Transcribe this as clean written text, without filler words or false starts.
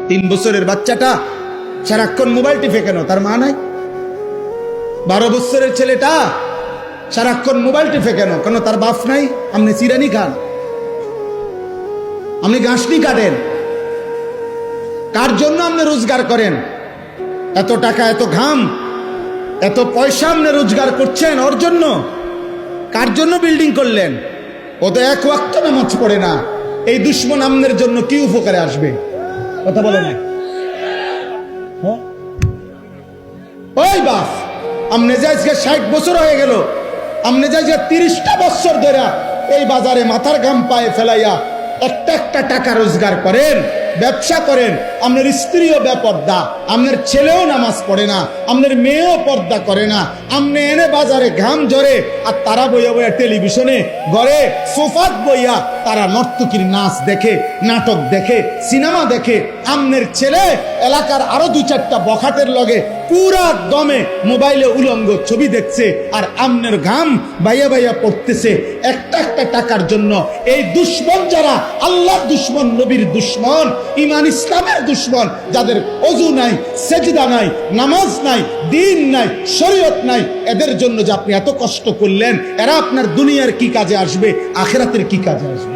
3 বছরের বাচ্চাটা সারাক্ষণ মোবাইল টিপে কেন? তার মা নাই? 12 বছরের ছেলেটা সারাক্ষণ মোবাইল টিপে কেন? কেন তার বাপ নাই? আপনি চিরানি খান, আপনি গাছনি কাটেন, কার জন্য আপনি রোজগার করেন? এত টাকা, এত ঘাম, এত পয়সা আপনি রোজগার করছেন ওর জন্য? কার জন্য বিল্ডিং করলেন? ও তো এক ওয়াক্ত নামাজ পড়ে না। এই দুশ্মন আমনের জন্য কি উপকারে আসবে? কথা বলে না। ওই বাপ, আমনে যে আজকে 60 বছর হয়ে গেল, আমনে যে আজকে 30টা বছর ধরে এই বাজারে মাথার ঘাম পায়ে ফেলাইয়া একটা একটা টাকা রোজগার করেন, ব্যবসা করেন, আপনার স্ত্রীও বেপর্দা, আপনার ছেলেও নামাজ পড়ে না, আপনার মেয়েও পর্দা করে না, আপনি এনে বাজারে ঘাম ঝরে আর তারা বইয়া বইয়া টেলিভিশনে ঘরে সোফাত বইয়া তারা নর্তকীর নাচ দেখে, নাটক দেখে, সিনেমা দেখে। আমনের ছেলে এলাকার আরো 2-4টা বখাটের লগে পুরা দমে মোবাইলে উলঙ্গ ছবি দেখছে, আর আমনের ঘাম বাইয়া বাইয়া পড়তেছে একটা একটা টাকার জন্য। এই দুশ্মন যারা, আল্লাহর দুশ্মন, নবীর দুশ্মন, ইমান ইসলামের দুশ্মন, যাদের ওযু নাই, সেজদা নাই, নামাজ নাই, দিন নাই, শরীয়ত নাই, এদের জন্য যে আপনি এত কষ্ট করলেন, এরা আপনার দুনিয়ার কি কাজে আসবে, আখিরাতের কি কাজে আসবে?